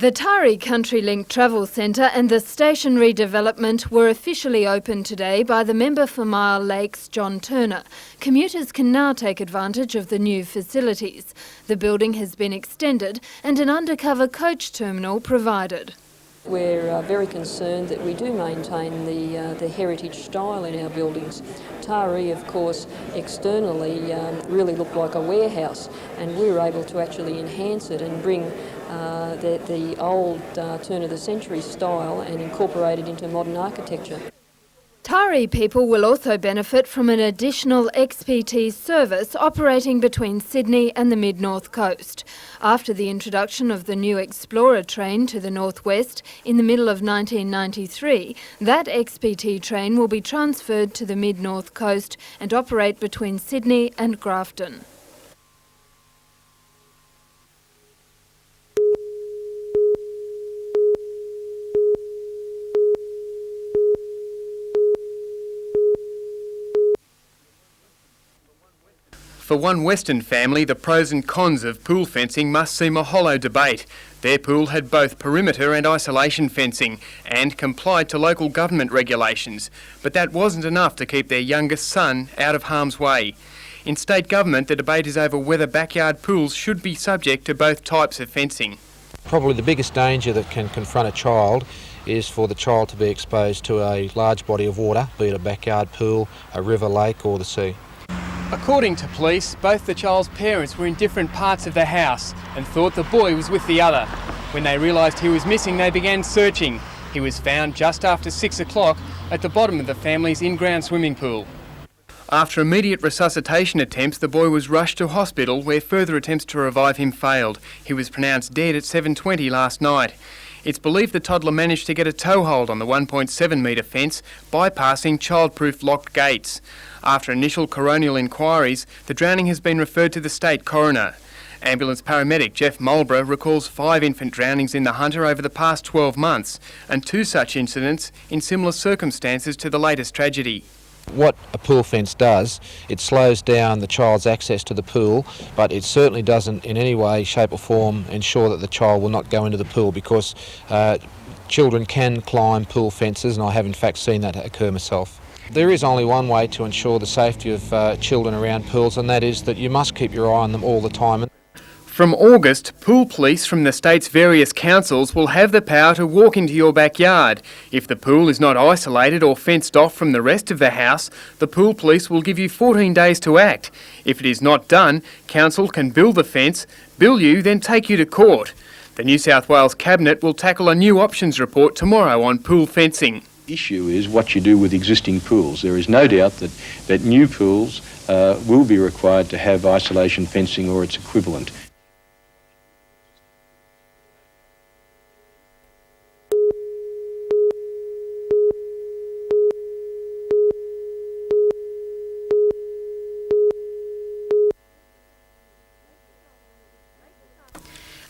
The Tari Country Link Travel Centre and the station redevelopment were officially opened today by the member for Mile Lakes, John Turner. Commuters can now take advantage of the new facilities. The building has been extended and an undercover coach terminal provided. We're very concerned that we do maintain the heritage style in our buildings. Tari, of course, externally really looked like a warehouse, and we were able to actually enhance it and bring the old turn of the century style and incorporate it into modern architecture. Tari people will also benefit from an additional XPT service operating between Sydney and the mid-north coast. After the introduction of the new Explorer train to the northwest in the middle of 1993, that XPT train will be transferred to the mid-north coast and operate between Sydney and Grafton. For one Western family, the pros and cons of pool fencing must seem a hollow debate. Their pool had both perimeter and isolation fencing and complied to local government regulations, but that wasn't enough to keep their youngest son out of harm's way. In state government, the debate is over whether backyard pools should be subject to both types of fencing. Probably the biggest danger that can confront a child is for the child to be exposed to a large body of water, be it a backyard pool, a river, lake or the sea. According to police, both the child's parents were in different parts of the house and thought the boy was with the other. When they realised he was missing, they began searching. He was found just after 6 o'clock at the bottom of the family's in-ground swimming pool. After immediate resuscitation attempts, the boy was rushed to hospital where further attempts to revive him failed. He was pronounced dead at 7:20 last night. It's believed the toddler managed to get a toehold on the 1.7 metre fence, bypassing child-proof locked gates. After initial coronial inquiries, the drowning has been referred to the state coroner. Ambulance paramedic Jeff Mulborough recalls 5 infant drownings in the Hunter over the past 12 months and 2 such incidents in similar circumstances to the latest tragedy. What a pool fence does, it slows down the child's access to the pool, but it certainly doesn't in any way, shape or form ensure that the child will not go into the pool, because children can climb pool fences, and I have in fact seen that occur myself. There is only one way to ensure the safety of children around pools, and that is that you must keep your eye on them all the time. From August, pool police from the state's various councils will have the power to walk into your backyard. If the pool is not isolated or fenced off from the rest of the house, the pool police will give you 14 days to act. If it is not done, council can build the fence, bill you, then take you to court. The New South Wales Cabinet will tackle a new options report tomorrow on pool fencing. The issue is what you do with existing pools. There is no doubt that new pools will be required to have isolation fencing or its equivalent.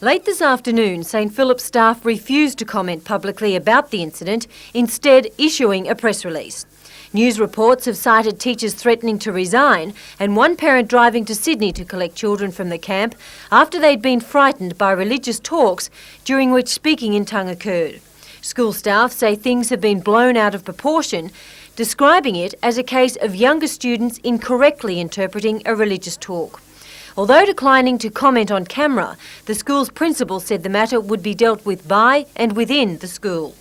Late this afternoon, St Philip's staff refused to comment publicly about the incident, instead issuing a press release. News reports have cited teachers threatening to resign and one parent driving to Sydney to collect children from the camp after they'd been frightened by religious talks during which speaking in tongue occurred. School staff say things have been blown out of proportion, describing it as a case of younger students incorrectly interpreting a religious talk. Although declining to comment on camera, the school's principal said the matter would be dealt with by and within the school.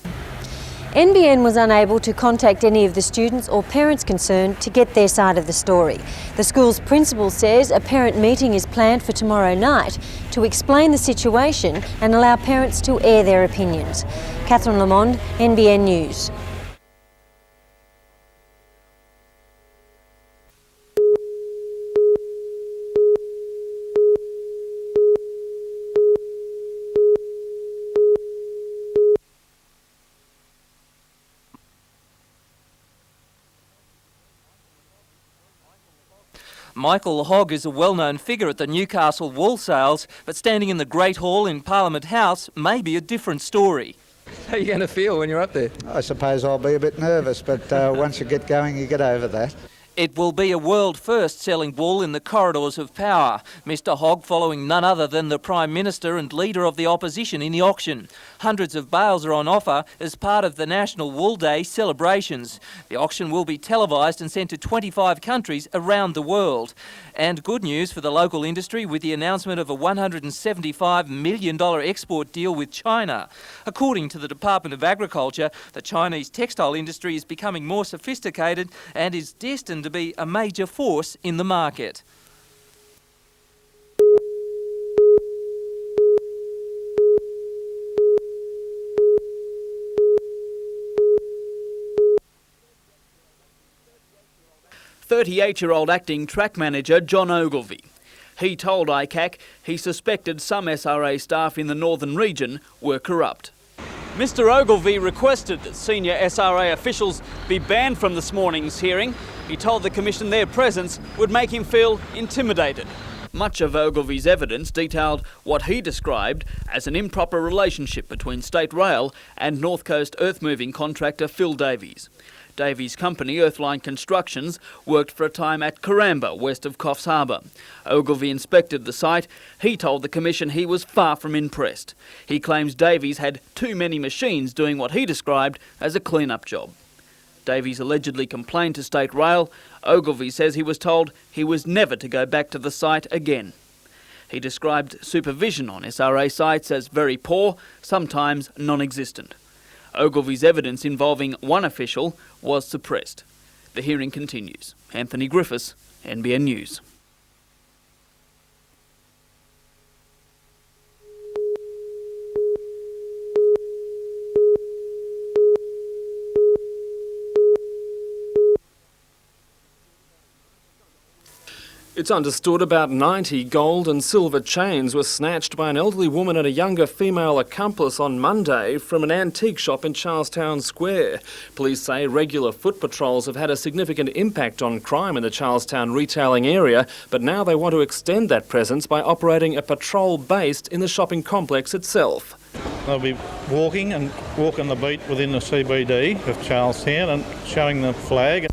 NBN was unable to contact any of the students or parents concerned to get their side of the story. The school's principal says a parent meeting is planned for tomorrow night to explain the situation and allow parents to air their opinions. Catherine Lamond, NBN News. Michael Hogg is a well-known figure at the Newcastle wall sales, but standing in the Great Hall in Parliament House may be a different story. How are you going to feel when you're up there? I suppose I'll be a bit nervous, but once you get going, you get over that. It will be a world first selling wool in the corridors of power. Mr Hogg following none other than the Prime Minister and Leader of the Opposition in the auction. Hundreds of bales are on offer as part of the National Wool Day celebrations. The auction will be televised and sent to 25 countries around the world. And good news for the local industry with the announcement of a $175 million export deal with China. According to the Department of Agriculture, the Chinese textile industry is becoming more sophisticated and is destined to be a major force in the market. "38-year-old acting track manager John Ogilvie. He told ICAC he suspected some SRA staff in the northern region were corrupt. Mr Ogilvie requested that senior SRA officials be banned from this morning's hearing. He told the Commission their presence would make him feel intimidated. Much of Ogilvie's evidence detailed what he described as an improper relationship between State Rail and North Coast earth-moving contractor Phil Davies. Davies' company, Earthline Constructions, worked for a time at Karamba, west of Coffs Harbour. Ogilvie inspected the site. He told the Commission he was far from impressed. He claims Davies had too many machines doing what he described as a clean-up job. Davies allegedly complained to State Rail. Ogilvie says he was told he was never to go back to the site again. He described supervision on SRA sites as very poor, sometimes non-existent. Ogilvie's evidence involving one official was suppressed. The hearing continues. Anthony Griffiths, NBN News. It's understood about 90 gold and silver chains were snatched by an elderly woman and a younger female accomplice on Monday from an antique shop in Charlestown Square. Police say regular foot patrols have had a significant impact on crime in the Charlestown retailing area, but now they want to extend that presence by operating a patrol based in the shopping complex itself. They'll be walking the beat within the CBD of Charlestown and showing the flag.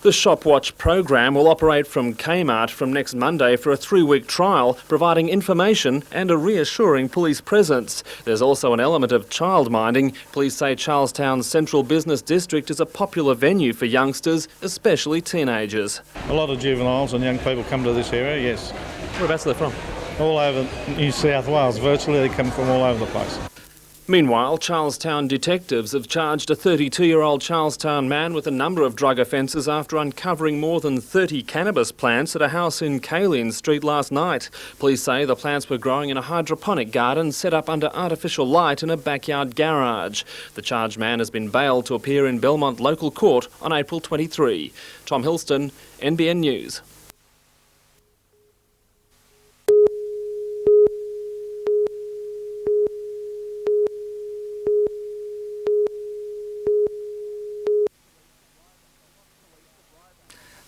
The Shop Watch program will operate from Kmart from next Monday for a 3-week trial, providing information and a reassuring police presence. There's also an element of childminding. Police say Charlestown's Central Business District is a popular venue for youngsters, especially teenagers. A lot of juveniles and young people come to this area, yes. Whereabouts are they from? All over New South Wales, virtually they come from all over the place. Meanwhile, Charlestown detectives have charged a 32-year-old Charlestown man with a number of drug offences after uncovering more than 30 cannabis plants at a house in Kaylin Street last night. Police say the plants were growing in a hydroponic garden set up under artificial light in a backyard garage. The charged man has been bailed to appear in Belmont Local Court on April 23. Tom Hilston, NBN News.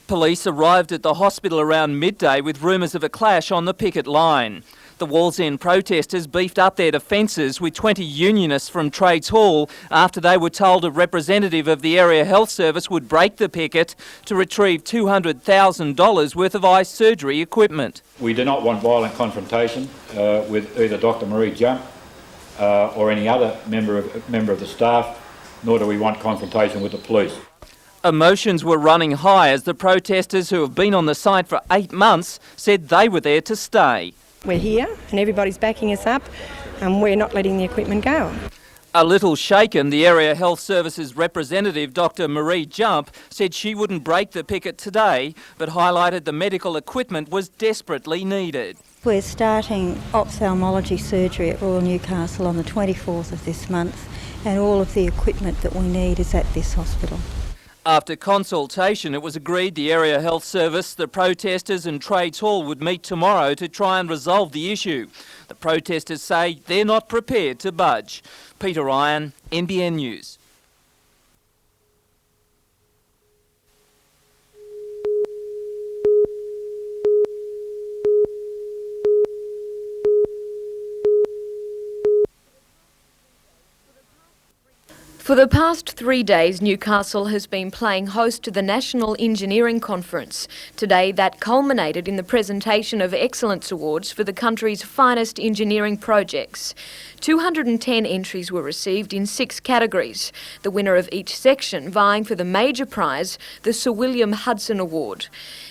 Police arrived at the hospital around midday with rumours of a clash on the picket line. The Wall's End protesters beefed up their defences with 20 unionists from Trades Hall after they were told a representative of the Area Health Service would break the picket to retrieve $200,000 worth of eye surgery equipment. We do not want violent confrontation with either Dr Marie Jump or any other member of the staff, nor do we want confrontation with the police. Emotions were running high as the protesters, who have been on the site for 8 months, said they were there to stay. We're here and everybody's backing us up and we're not letting the equipment go. A little shaken, the Area Health Services representative, Dr Marie Jump, said she wouldn't break the picket today, but highlighted the medical equipment was desperately needed. We're starting ophthalmology surgery at Royal Newcastle on the 24th of this month, and all of the equipment that we need is at this hospital. After consultation, it was agreed the Area Health Service, the protesters and Trades Hall would meet tomorrow to try and resolve the issue. The protesters say they're not prepared to budge. Peter Ryan, NBN News. For the past 3 days, Newcastle has been playing host to the National Engineering Conference. Today, that culminated in the presentation of Excellence Awards for the country's finest engineering projects. 210 entries were received in 6 categories, the winner of each section vying for the major prize, the Sir William Hudson Award.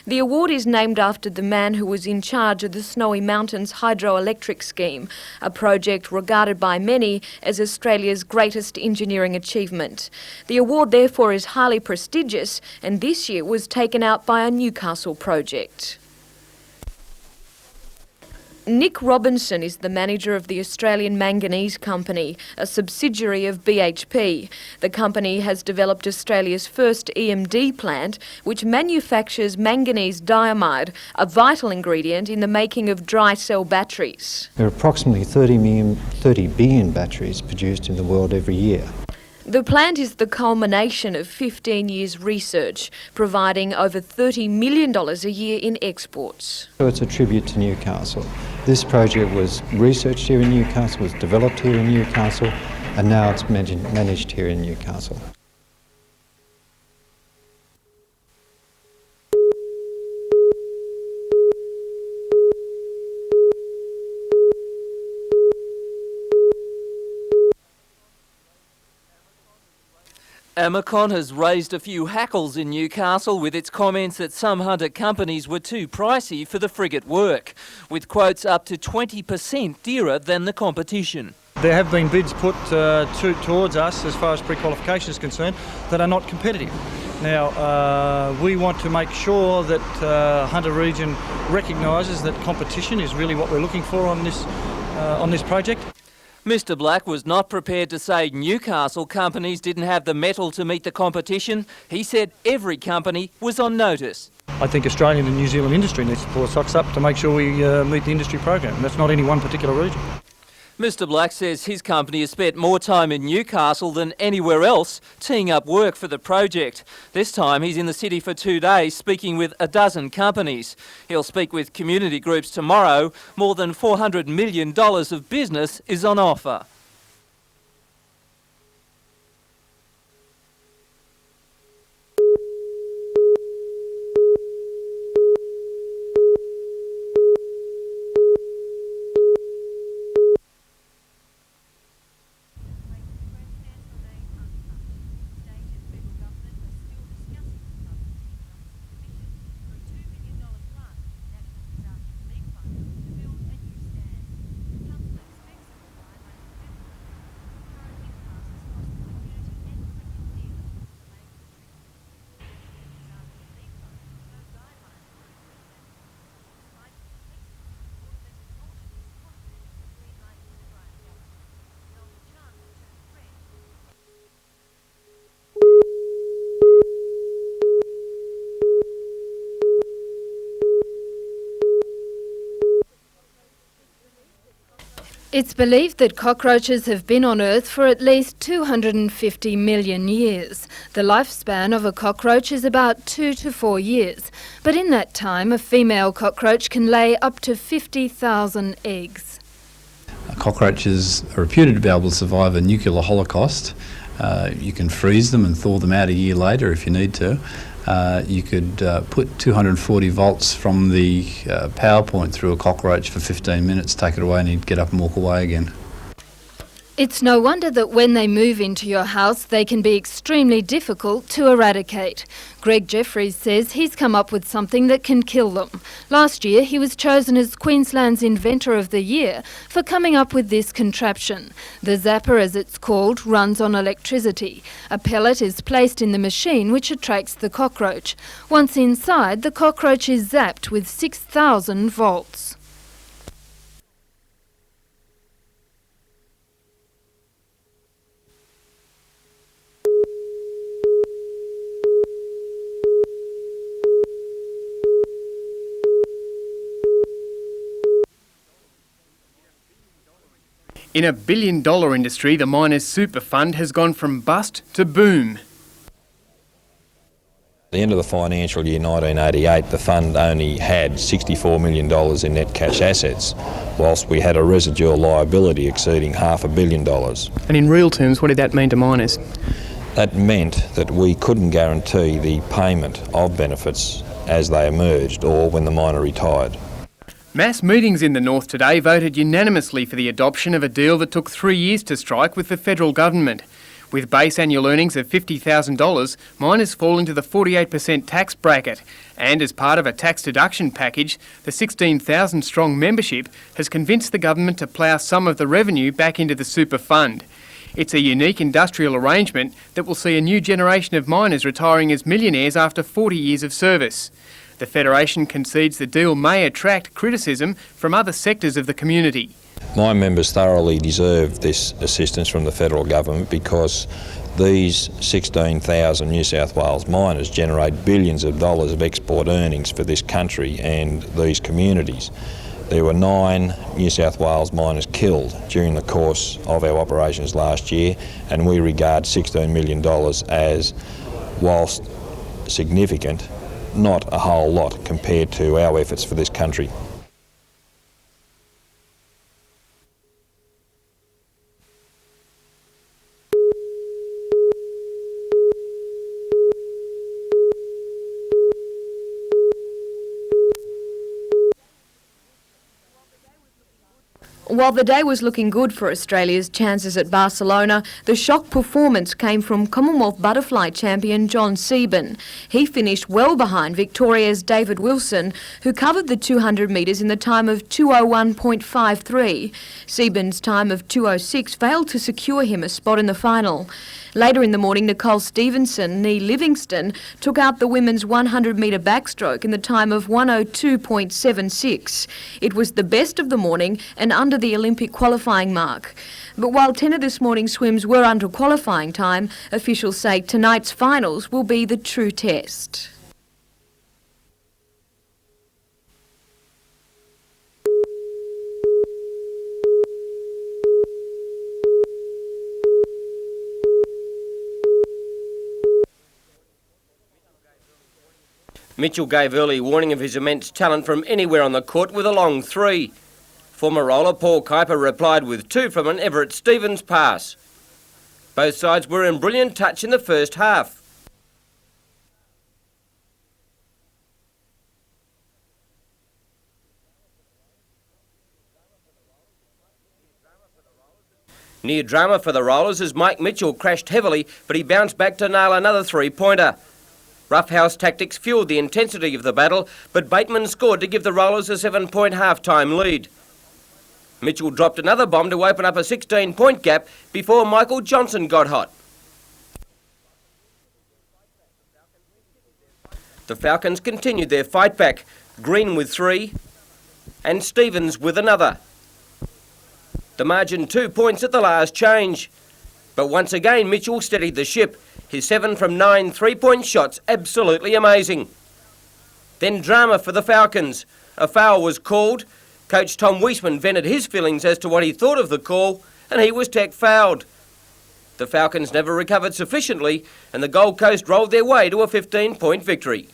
The award is named after the man who was in charge of the Snowy Mountains hydroelectric scheme, a project regarded by many as Australia's greatest engineering achievement. The award therefore is highly prestigious, and this year was taken out by a Newcastle project. Nick Robinson is the manager of the Australian Manganese Company, a subsidiary of BHP. The company has developed Australia's first EMD plant, which manufactures manganese diamide, a vital ingredient in the making of dry cell batteries. There are approximately 30 billion batteries produced in the world every year. The plant is the culmination of 15 years research, providing over $30 million a year in exports. So it's a tribute to Newcastle. This project was researched here in Newcastle, was developed here in Newcastle, and now it's managed here in Newcastle. Amacon has raised a few hackles in Newcastle with its comments that some hunter companies were too pricey for the frigate work, with quotes up to 20% dearer than the competition. There have been bids put towards us as far as pre-qualification is concerned that are not competitive. Now, we want to make sure that Hunter Region recognises that competition is really what we're looking for on this project. Mr Black was not prepared to say Newcastle companies didn't have the mettle to meet the competition. He said every company was on notice. I think Australian and New Zealand industry needs to pull its socks up to make sure we meet the industry program. That's not any one particular region. Mr Black says his company has spent more time in Newcastle than anywhere else teeing up work for the project. This time he's in the city for 2 days speaking with a dozen companies. He'll speak with community groups tomorrow. More than $400 million of business is on offer. It's believed that cockroaches have been on Earth for at least 250 million years. The lifespan of a cockroach is about 2 to 4 years, but in that time a female cockroach can lay up to 50,000 eggs. Cockroaches are reputed to be able to survive a nuclear holocaust. You can freeze them and thaw them out a year later if you need to. You could put 240 volts from the power point through a cockroach for 15 minutes, take it away and he'd get up and walk away again. It's no wonder that when they move into your house, they can be extremely difficult to eradicate. Greg Jeffries says he's come up with something that can kill them. Last year, he was chosen as Queensland's Inventor of the Year for coming up with this contraption. The zapper, as it's called, runs on electricity. A pellet is placed in the machine which attracts the cockroach. Once inside, the cockroach is zapped with 6,000 volts. In a billion-dollar industry, the miners' super fund has gone from bust to boom. At the end of the financial year 1988, the fund only had $64 million in net cash assets, whilst we had a residual liability exceeding $500 million. And in real terms, what did that mean to miners? That meant that we couldn't guarantee the payment of benefits as they emerged or when the miner retired. Mass meetings in the north today voted unanimously for the adoption of a deal that took 3 years to strike with the federal government. With base annual earnings of $50,000, miners fall into the 48% tax bracket, and as part of a tax deduction package, the 16,000-strong membership has convinced the government to plough some of the revenue back into the super fund. It's a unique industrial arrangement that will see a new generation of miners retiring as millionaires after 40 years of service. The Federation concedes the deal may attract criticism from other sectors of the community. My members thoroughly deserve this assistance from the federal government because these 16,000 New South Wales miners generate billions of dollars of export earnings for this country and these communities. There were 9 New South Wales miners killed during the course of our operations last year, and we regard $16 million as, whilst significant, not a whole lot compared to our efforts for this country. While the day was looking good for Australia's chances at Barcelona, the shock performance came from Commonwealth butterfly champion John Seaborn. He finished well behind Victoria's David Wilson, who covered the 200 metres in the time of 2:01.53. Seaborn's time of 2:06 failed to secure him a spot in the final. Later in the morning, Nicole Stevenson, nee Livingston, took out the women's 100-metre backstroke in the time of 1:02.76. It was the best of the morning and under the Olympic qualifying mark. But while 10 of this morning's swims were under qualifying time, officials say tonight's finals will be the true test. Mitchell gave early warning of his immense talent from anywhere on the court with a long 3. Former roller Paul Kuiper replied with 2 from an Everett Stevens pass. Both sides were in brilliant touch in the first half. Near drama for the Rollers as Mike Mitchell crashed heavily, but he bounced back to nail another 3-pointer. Roughhouse tactics fuelled the intensity of the battle, but Bateman scored to give the Rollers a 7-point half-time lead. Mitchell dropped another bomb to open up a 16-point gap before Michael Johnson got hot. The Falcons continued their fight back, Green with 3 and Stevens with another. The margin 2 points at the last change. But once again Mitchell steadied the ship. His 7 from 9 3-point shots absolutely amazing. Then drama for the Falcons. A foul was called. Coach Tom Weisman vented his feelings as to what he thought of the call, and he was tech fouled. The Falcons never recovered sufficiently, and the Gold Coast rolled their way to a 15-point victory.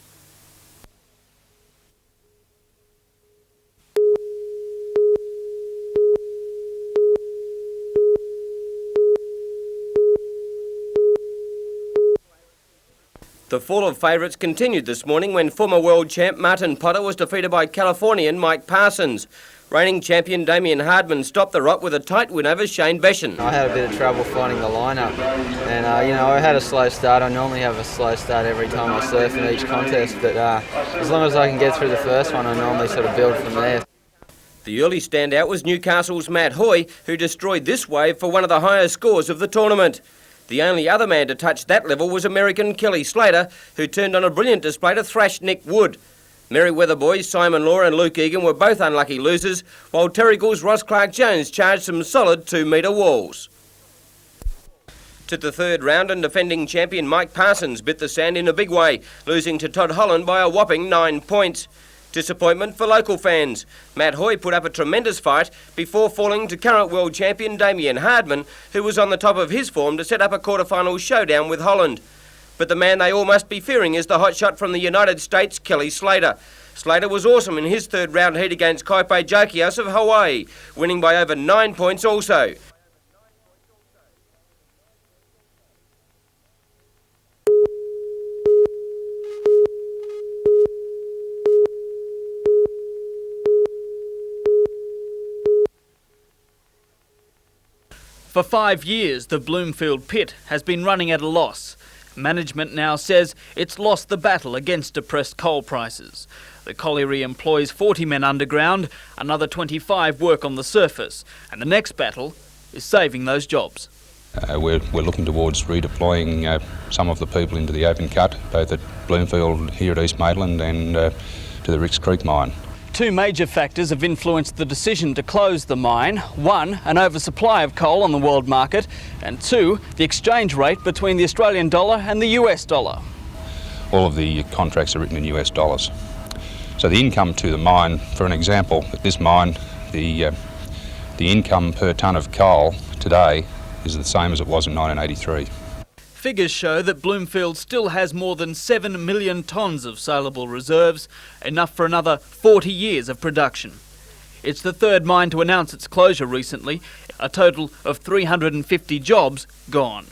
The fall of favourites continued this morning when former world champ Martin Potter was defeated by Californian Mike Parsons. Reigning champion Damien Hardman stopped the rot with a tight win over Shane Beshan. I had a bit of trouble finding the lineup, and I had a slow start. I normally have a slow start every time I surf in each contest, but as long as I can get through the first one, I normally sort of build from there. The early standout was Newcastle's Matt Hoy, who destroyed this wave for one of the highest scores of the tournament. The only other man to touch that level was American Kelly Slater, who turned on a brilliant display to thrash Nick Wood. Merriweather boys Simon Law and Luke Egan were both unlucky losers, while Terrigal's Ross Clark-Jones charged some solid 2-metre walls. To the third round, and defending champion Mike Parsons bit the sand in a big way, losing to Todd Holland by a whopping 9 points. Disappointment for local fans. Matt Hoy put up a tremendous fight before falling to current world champion Damien Hardman, who was on the top of his form to set up a quarter-final showdown with Holland. but the man they all must be fearing is the hotshot from the United States, Kelly Slater. Slater was awesome in his third round heat against Kaipe Jokias of Hawaii, winning by over 9 points also. For 5 years, the Bloomfield pit has been running at a loss. Management now says it's lost the battle against depressed coal prices. The colliery employs 40 men underground, another 25 work on the surface, and the next battle is saving those jobs. We're looking towards redeploying some of the people into the open cut, both at Bloomfield here at East Maitland and to the Ricks Creek mine. 2 major factors have influenced the decision to close the mine. 1, an oversupply of coal on the world market, and 2, the exchange rate between the Australian dollar and the US dollar. All of the contracts are written in US dollars. So the income to the mine, for an example, at this mine, the income per tonne of coal today is the same as it was in 1983. Figures show that Bloomfield still has more than 7 million tonnes of saleable reserves, enough for another 40 years of production. It's the third mine to announce its closure recently, a total of 350 jobs gone.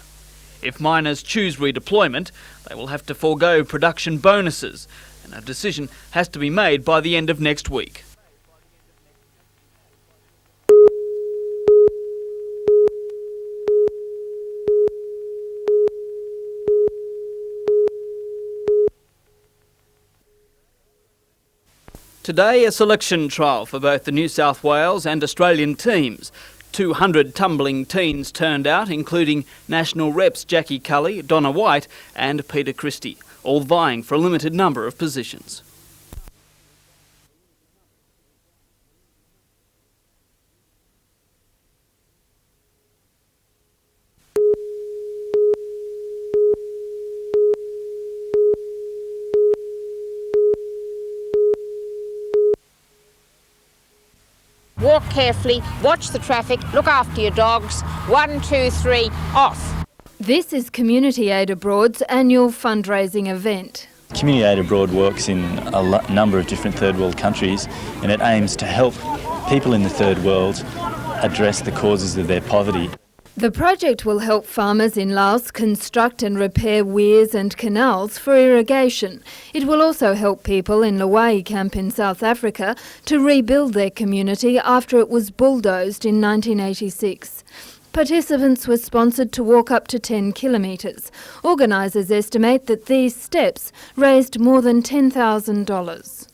If miners choose redeployment, they will have to forego production bonuses, and a decision has to be made by the end of next week. Today, a selection trial for both the New South Wales and Australian teams. 200 tumbling teens turned out, including national reps Jackie Cully, Donna White and Peter Christie, all vying for a limited number of positions. Walk carefully, watch the traffic, look after your dogs. 1, 2, 3, off. This is Community Aid Abroad's annual fundraising event. Community Aid Abroad works in a number of different third world countries, and it aims to help people in the third world address the causes of their poverty. The project will help farmers in Laos construct and repair weirs and canals for irrigation. It will also help people in Lawai camp in South Africa to rebuild their community after it was bulldozed in 1986. Participants were sponsored to walk up to 10 kilometres. Organisers estimate that these steps raised more than $10,000.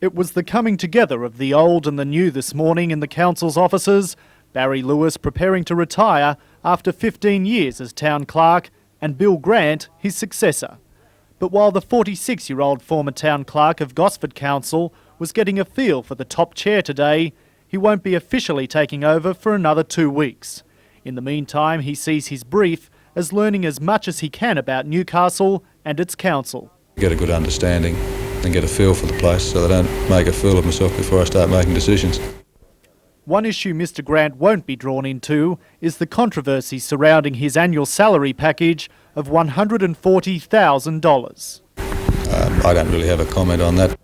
It was the coming together of the old and the new this morning in the council's offices. Barry Lewis preparing to retire after 15 years as town clerk, and Bill Grant his successor. But while the 46-year-old former town clerk of Gosford Council was getting a feel for the top chair today, he won't be officially taking over for another 2 weeks. In the meantime, he sees his brief as learning as much as he can about Newcastle and its council. Get a good understanding and get a feel for the place so that I don't make a fool of myself before I start making decisions. One issue Mr Grant won't be drawn into is the controversy surrounding his annual salary package of $140,000. I don't really have a comment on that.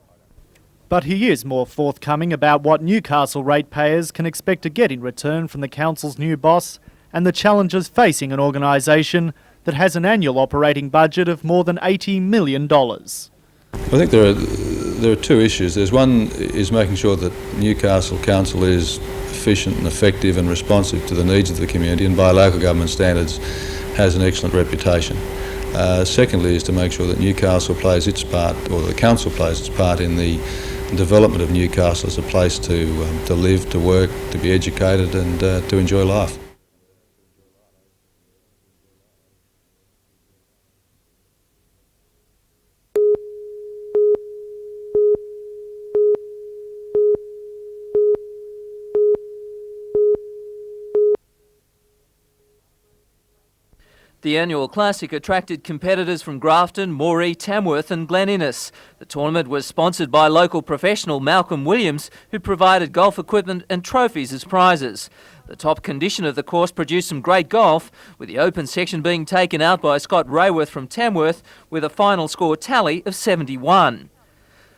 But he is more forthcoming about what Newcastle ratepayers can expect to get in return from the council's new boss and the challenges facing an organisation that has an annual operating budget of more than $80 million. I think there are two issues. There's one is making sure that Newcastle Council is efficient and effective and responsive to the needs of the community, and by local government standards has an excellent reputation. Secondly is to make sure that Newcastle plays its part, or the council plays its part in the development of Newcastle as a place to live, to work, to be educated and to enjoy life. The annual Classic attracted competitors from Grafton, Moree, Tamworth and Glen Innes. The tournament was sponsored by local professional Malcolm Williams, who provided golf equipment and trophies as prizes. The top condition of the course produced some great golf, with the open section being taken out by Scott Rayworth from Tamworth with a final score tally of 71.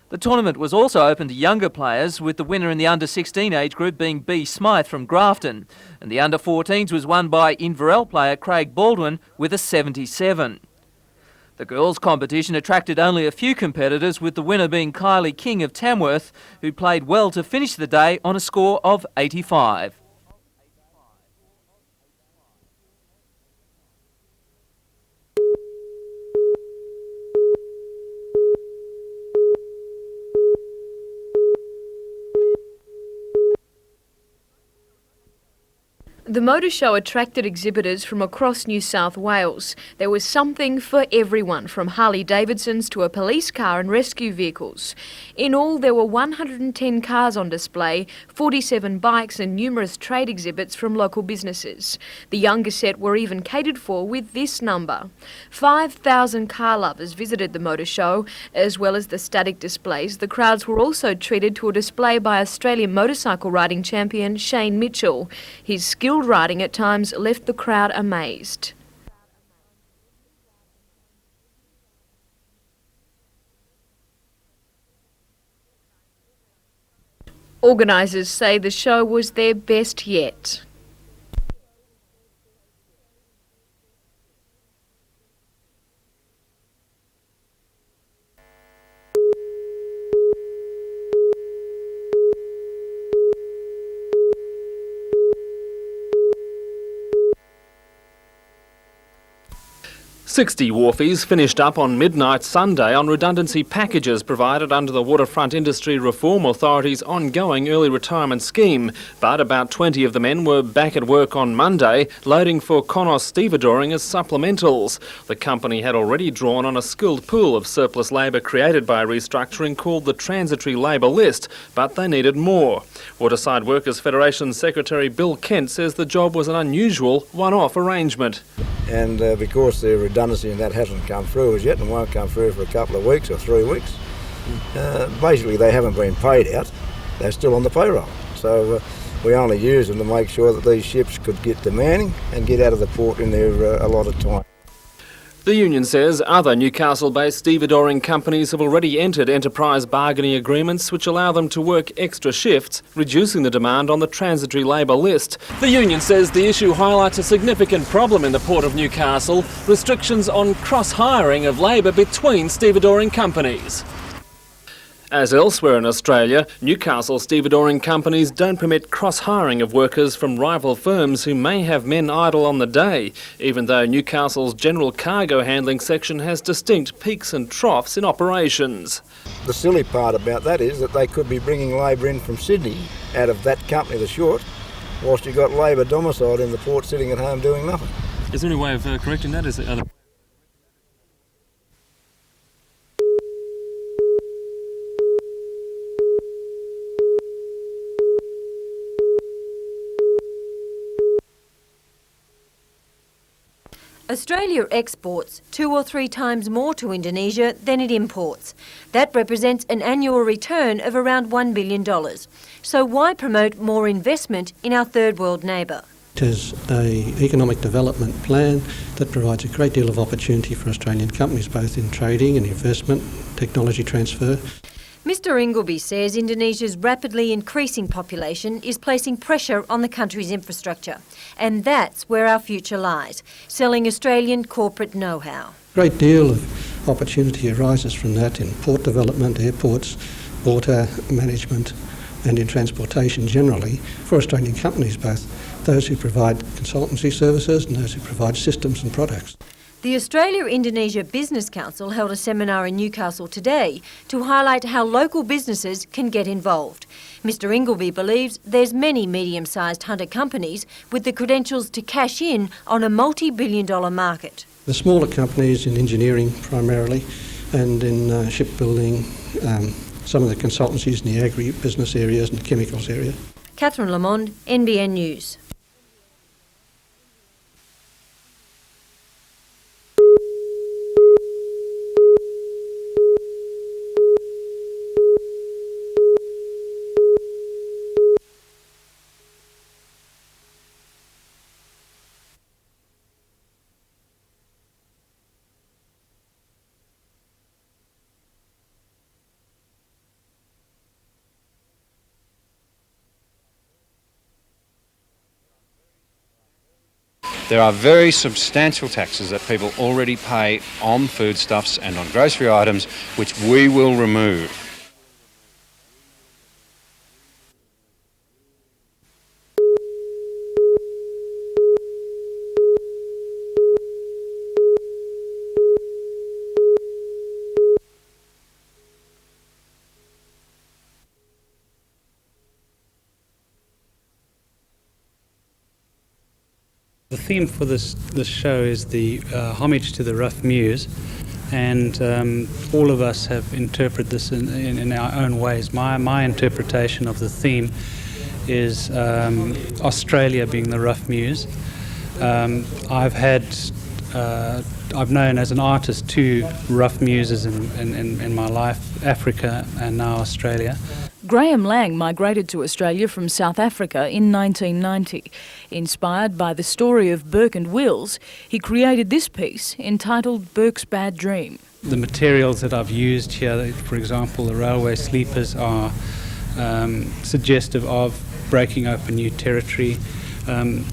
The tournament was also open to younger players, with the winner in the under-16 age group being B. Smythe from Grafton, and the under-14s was won by Inverell player Craig Baldwin with a 77. The girls' competition attracted only a few competitors, with the winner being Kylie King of Tamworth, who played well to finish the day on a score of 85. The motor show attracted exhibitors from across New South Wales. There was something for everyone, from Harley-Davidsons to a police car and rescue vehicles. In all, there were 110 cars on display, 47 bikes and numerous trade exhibits from local businesses. The younger set were even catered for with this number. 5,000 car lovers visited the motor show. As well as the static displays, the crowds were also treated to a display by Australian motorcycle riding champion Shane Mitchell. His skilled riding at times left the crowd amazed. Organisers say the show was their best yet. "60 wharfies finished up on midnight Sunday on redundancy packages provided under the Waterfront Industry Reform Authority's ongoing early retirement scheme, but about 20 of the men were back at work on Monday, loading for Conos stevedoring as supplementals. The company had already drawn on a skilled pool of surplus labour created by restructuring called the Transitory Labour List, but they needed more. Waterside Workers Federation Secretary Bill Kent says the job was an unusual one-off arrangement. And because the redundancy and that hasn't come through as yet and won't come through for a couple of weeks or 3 weeks, basically they haven't been paid out. They're still on the payroll. So we only use them to make sure that these ships could get to manning and get out of the port in their allotted time. The union says other Newcastle-based stevedoring companies have already entered enterprise bargaining agreements which allow them to work extra shifts, reducing the demand on the transitory labour list. The union says the issue highlights a significant problem in the Port of Newcastle: restrictions on cross-hiring of labour between stevedoring companies. As elsewhere in Australia, Newcastle stevedoring companies don't permit cross-hiring of workers from rival firms who may have men idle on the day, even though Newcastle's general cargo handling section has distinct peaks and troughs in operations. The silly part about that is that they could be bringing labour in from Sydney out of that company, the Short, whilst you've got labour domiciled in the port sitting at home doing nothing. Is there any way of correcting that? Is there Australia exports 2 or 3 times more to Indonesia than it imports. That represents an annual return of around $1 billion. So why promote more investment in our third world neighbour? It is an economic development plan that provides a great deal of opportunity for Australian companies, both in trading and investment, technology transfer. Mr Ingleby says Indonesia's rapidly increasing population is placing pressure on the country's infrastructure, and that's where our future lies, selling Australian corporate know-how. A great deal of opportunity arises from that in port development, airports, water management and in transportation generally for Australian companies, both those who provide consultancy services and those who provide systems and products. The Australia-Indonesia Business Council held a seminar in Newcastle today to highlight how local businesses can get involved. Mr Ingleby believes there's many medium-sized hunter companies with the credentials to cash in on a multi-billion-dollar market. The smaller companies in engineering primarily and in shipbuilding, some of the consultancies in the agri-business areas and the chemicals area. Catherine Lamond, NBN News. There are very substantial taxes that people already pay on foodstuffs and on grocery items, which we will remove. The theme for this show is the homage to the rough Muse, and all of us have interpreted this in our own ways. My interpretation of the theme is Australia being the rough Muse. I've known as an artist two rough muses in my life, Africa and now Australia. Graham Lang migrated to Australia from South Africa in 1990. Inspired by the story of Burke and Wills, he created this piece entitled Burke's Bad Dream. The materials that I've used here, for example, the railway sleepers, are suggestive of breaking open new territory.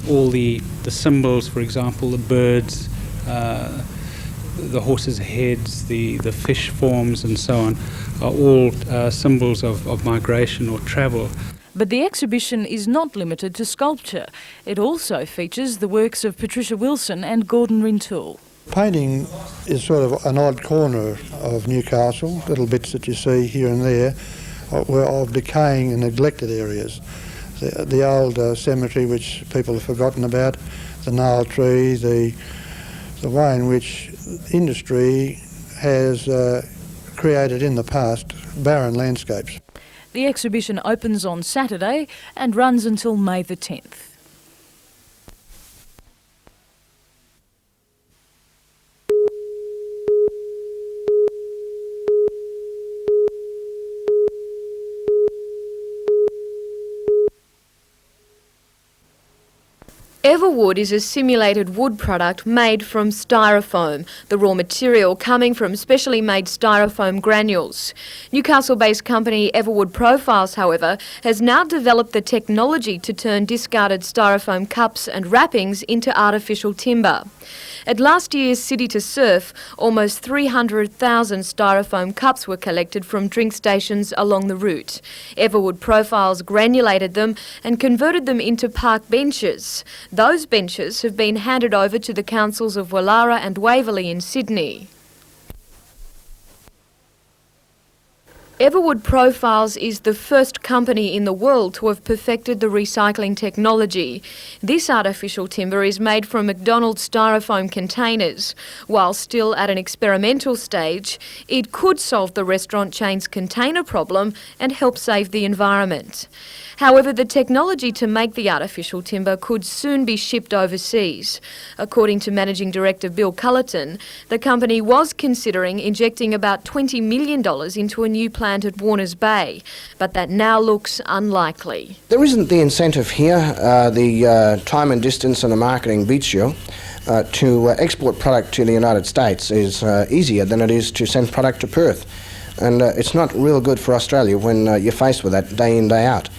All the symbols, for example, the birds, the horses' heads, the fish forms and so on, are all symbols of migration or travel. But the exhibition is not limited to sculpture. It also features the works of Patricia Wilson and Gordon Rintoul. Painting is sort of an odd corner of Newcastle, little bits that you see here and there, of decaying and neglected areas. The old cemetery, which people have forgotten about, the gnarl tree, the way in which industry has created in the past barren landscapes. The exhibition opens on Saturday and runs until May the 10th. Everwood is a simulated wood product made from styrofoam, the raw material coming from specially made styrofoam granules. Newcastle-based company Everwood Profiles, however, has now developed the technology to turn discarded styrofoam cups and wrappings into artificial timber. At last year's City to Surf, almost 300,000 styrofoam cups were collected from drink stations along the route. Everwood Profiles granulated them and converted them into park benches. Those benches have been handed over to the councils of Wallara and Waverley in Sydney. Everwood Profiles is the first company in the world to have perfected the recycling technology. This artificial timber is made from McDonald's styrofoam containers. While still at an experimental stage, it could solve the restaurant chain's container problem and help save the environment. However, the technology to make the artificial timber could soon be shipped overseas. According to Managing Director Bill Cullerton, the company was considering injecting about $20 million into a new plant at Warners Bay, but that now looks unlikely. There isn't the incentive here, the time and distance and the marketing beats you. To export product to the United States is easier than it is to send product to Perth. And it's not real good for Australia when you're faced with that day in, day out.